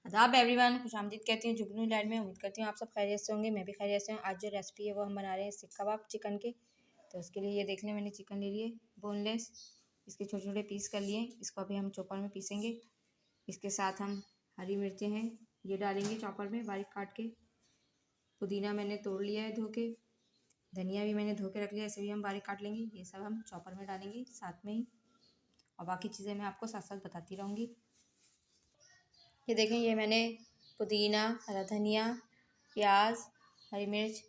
आदाब एवरीवन, खुशामदीद कहती हूँ जुगनू लैंड में। उम्मीद करती हूँ आप सब खैरियत से होंगे, मैं भी खैरियत से हूँ। आज जो रेसिपी है वो हम बना रहे हैं सीख कबाब चिकन के। तो उसके लिए ये देख लें, मैंने चिकन ले लिए बोनलेस, इसके छोटे छोटे पीस कर लिए। इसको अभी हम चॉपर में पीसेंगे। इसके साथ हम हरी मिर्चें हैं ये डालेंगे चॉपर में बारीक काट के। पुदीना मैंने तोड़ लिया है धो के, धनिया भी मैंने धो के रख लिया, इसे भी हम बारीक काट लेंगे। ये सब हम चॉपर में डालेंगे साथ में ही, और बाकी चीज़ें मैं आपको साथ साथ बताती रहूँगी। ये देखें, ये मैंने पुदीना, हरा धनिया, प्याज, हरी मिर्च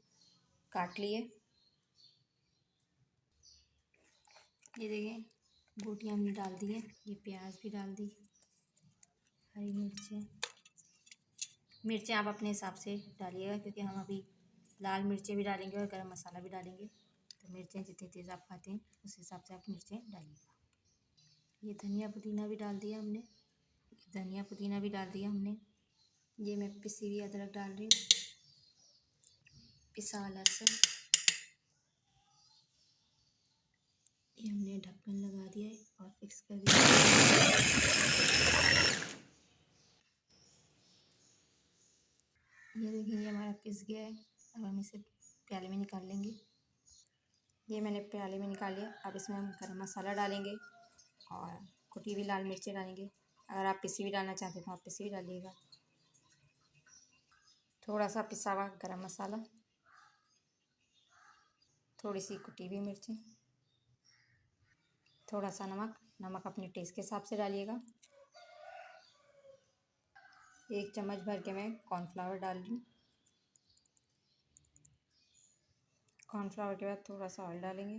काट लिए। ये देखें, बोटियाँ हमने डाल दी हैं, ये प्याज भी डाल दी, हरी मिर्चें आप अपने हिसाब से डालिएगा, क्योंकि हम अभी लाल मिर्चें भी डालेंगे और गरम मसाला भी डालेंगे। तो मिर्चें जितनी तेज़ आप खाते हैं उस हिसाब से आप मिर्चें डालिएगा। ये धनिया पुदीना भी डाल दिया हमने, धनिया पुदीना भी डाल दिया हमने। ये मैं पिसी हुई अदरक डाल रही हूँ, पिसा लहसुन। ये हमने ढक्कन लगा दिया है और फिक्स कर दिया। ये देखिए, ये हमारा पिस गया है। अब हम इसे प्याले में निकाल लेंगे। ये मैंने प्याले में निकाल लिया। अब इसमें हम गरम मसाला डालेंगे और कुटी हुई लाल मिर्चें डालेंगे। अगर आप पिसी हुई डालना चाहते हैं तो आप पिसी हुई डालिएगा। थोड़ा सा पिसा हुआ गरम मसाला, थोड़ी सी कुटी हुई मिर्चें, थोड़ा सा नमक अपने टेस्ट के हिसाब से डालिएगा। 1 चम्मच भर के मैं कॉर्नफ्लावर डाल रही हूँ। कॉर्नफ्लावर के बाद थोड़ा सा ऑयल डालेंगे।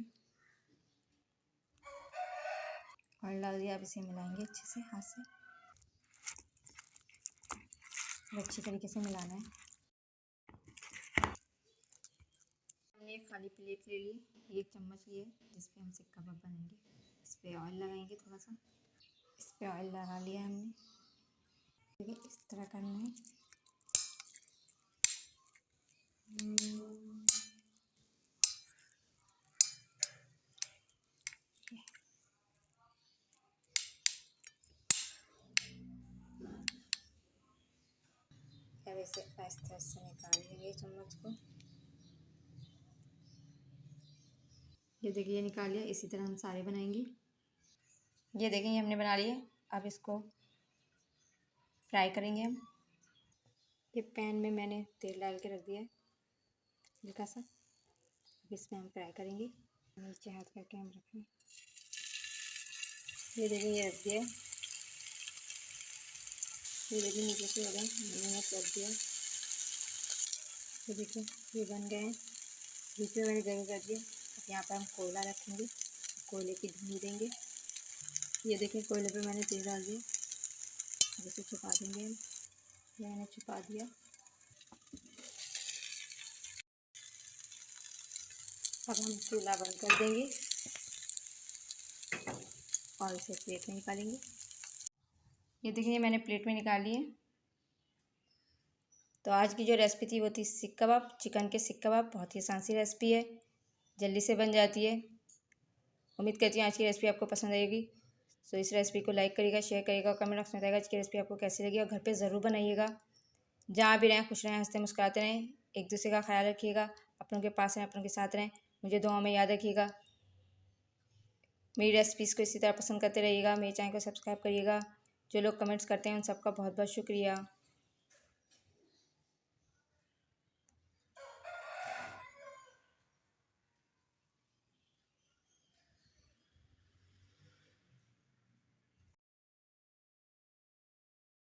ऑयल डाल दिया, अब इसे मिलाएंगे अच्छे से हाथ से, अच्छी तरीके से मिलाना है। हमने एक खाली प्लेट ले ली, 1 चम्मच लिए, जिस पे हम सीख कबाब बनाएंगे। इस पर ऑयल लगाएंगे थोड़ा सा। इस पर ऑयल लगा लिया हमने। देखिए, इस तरह करना है। अब इसे आहिस्ते आहिस्ते निकाल लेंगे चम्मच को। ये देखिए, ये निकाल लिया। इसी तरह हम सारे बनाएंगे। ये देखिए, ये हमने बना लिए। अब इसको फ्राई करेंगे हम। ये पैन में मैंने तेल डाल के रख दिया है हल्का सा। अब इसमें हम फ्राई करेंगे। नीचे हाथ करके हम रखें। ये देखिए, ये रख दिया। ये देखिए, नीचे से हो गए, मैंने रख दिया। ये देखिए, ये बन गए हैं। बीच में मैंने गर्म कर दिया। अब यहाँ पर हम कोयला रखेंगे, कोयले की धुनी देंगे। ये देखिए, कोयले पे मैंने तेल डाल दिया। अब इसे छुपा देंगे हम। ये मैंने छुपा दिया। अब हम चूल्हा बंद कर देंगे और इसे प्लेट में निकालेंगे। ये देखिए, मैंने प्लेट में निकाल लिए। तो आज की जो रेसिपी थी वो थी सीख कबाब, चिकन के सीख कबाब। बहुत ही आसान सी रेसिपी है, जल्दी से बन जाती है। उम्मीद करती हूँ आज की रेसिपी आपको पसंद आएगी। तो इस रेसिपी को लाइक करिएगा, शेयर करिएगा, कमेंट बॉक्स में बताइएगा आज की रेसिपी आपको कैसी लगी, और घर पे ज़रूर बनाइएगा। जहाँ भी रहें खुश रहें, हंसते मुस्कुराते रहें, एक दूसरे का ख्याल रखिएगा, अपनों के पास रहें, अपनों के साथ रहें। मुझे दुआओं में याद रखिएगा। मेरी रेसिपीज़ को इसी तरह पसंद करते रहिएगा। मेरे चैनल को सब्सक्राइब करिएगा। जो लोग कमेंट्स करते हैं उन सबका बहुत बहुत शुक्रिया।